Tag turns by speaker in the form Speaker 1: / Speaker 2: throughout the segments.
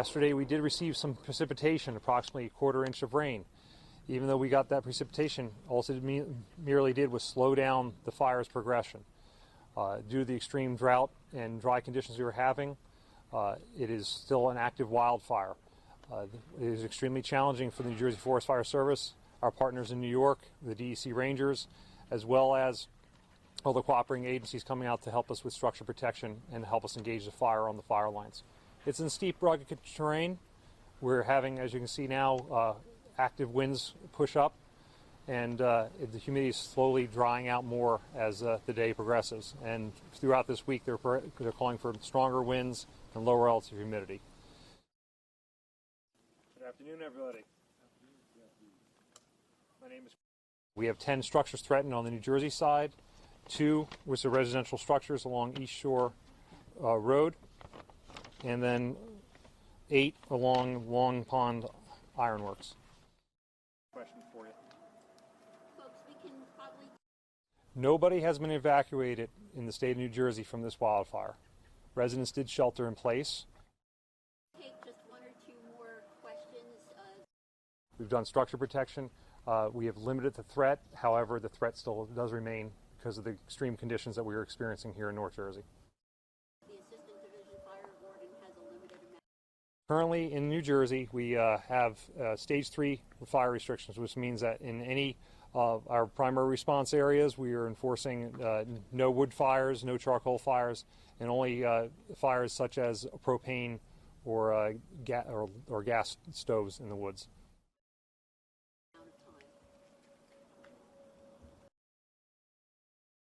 Speaker 1: Yesterday we did receive some precipitation, approximately a quarter inch of rain. Even though we got that precipitation, all it merely did was slow down the fire's progression. Due to the extreme drought and dry conditions we were having, it is still an active wildfire. It is extremely challenging for the New Jersey Forest Fire Service, our partners in New York, the DEC Rangers, as well as all the cooperating agencies coming out to help us with structure protection and help us engage the fire on the fire lines. It's in steep, rugged terrain. We're having, as you can see now, active winds push up, and the humidity is slowly drying out more as the day progresses. And throughout this week, they're calling for stronger winds and lower relative humidity. Good afternoon, everybody. My name is. We have 10 structures threatened on the New Jersey side, 2 which are residential structures along East Shore Road, and then 8 along Long Pond Ironworks. Question for you.
Speaker 2: Folks, we can probably...
Speaker 1: Nobody has been evacuated in the state of New Jersey from this wildfire. Residents did shelter in place.
Speaker 2: Take just 1 or 2 more questions.
Speaker 1: We've done structure protection. We have limited the threat. However, the threat still does remain because of the extreme conditions that we are experiencing here in North Jersey.
Speaker 2: The Assistant Division Fire Warden has a limited amount.
Speaker 1: Currently in New Jersey, we have stage 3 fire restrictions, which means that in any of our primary response areas, we are enforcing no wood fires, no charcoal fires, and only fires such as propane or gas stoves in the woods.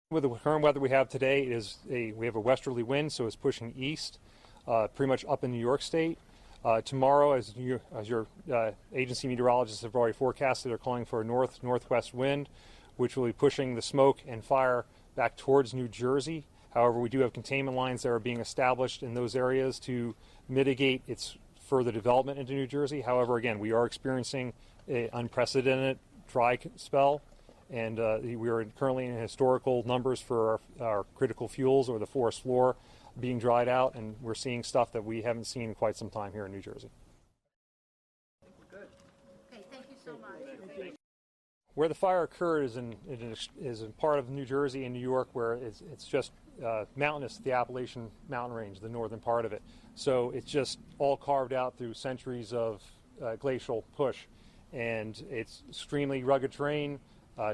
Speaker 1: With the current weather we have today, we have a westerly wind, so it's pushing east, pretty much up in New York State. Tomorrow, as your agency meteorologists have already forecasted, they're calling for a northwest wind, which will be pushing the smoke and fire back towards New Jersey. However, we do have containment lines that are being established in those areas to mitigate its further development into New Jersey. However, again, we are experiencing an unprecedented dry spell, and we are currently in historical numbers for our critical fuels, or the forest floor, being dried out, and we're seeing stuff that we haven't seen in quite some time here in New Jersey.
Speaker 2: I think we're good. Okay, thank you so much.
Speaker 1: Where the fire occurred is in part of New Jersey and New York, where it's just mountainous, the Appalachian mountain range, the northern part of it. So it's just all carved out through centuries of glacial push, and it's extremely rugged terrain.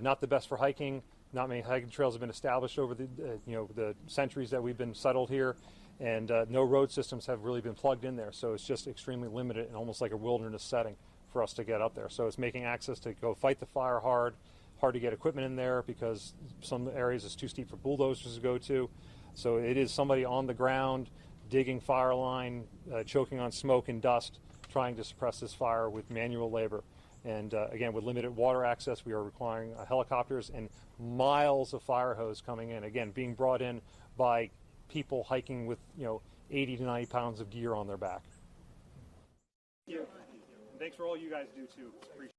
Speaker 1: Not the best for hiking. Not many hiking trails have been established over the centuries that we've been settled here, and no road systems have really been plugged in there. So it's just extremely limited and almost like a wilderness setting for us to get up there. So it's making access to go fight the fire hard to get equipment in there because some areas it's too steep for bulldozers to go to. So it is somebody on the ground digging fire line, choking on smoke and dust, trying to suppress this fire with manual labor. And again, with limited water access, we are requiring helicopters and miles of fire hose coming in. Again, being brought in by people hiking with 80 to 90 pounds of gear on their back. Thank you. Thanks for all you guys do too. Appreciate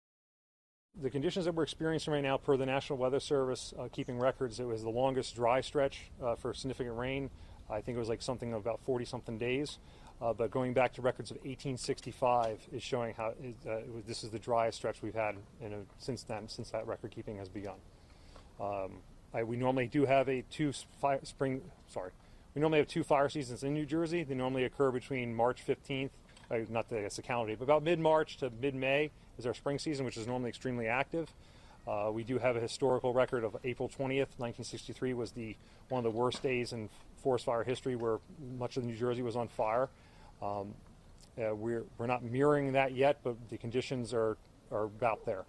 Speaker 1: it. The conditions that we're experiencing right now, per the National Weather Service keeping records, it was the longest dry stretch for significant rain. I think it was like something about 40-something days. But going back to records of 1865 is showing how this is the driest stretch we've had since that record keeping has begun. We normally do have two fire seasons in New Jersey. They normally occur between March 15th, not that it's a calendar date, but about mid-March to mid-May is our spring season, which is normally extremely active. We do have a historical record of April 20th, 1963 was one of the worst days in forest fire history, where much of New Jersey was on fire. We're not mirroring that yet, but the conditions are about there.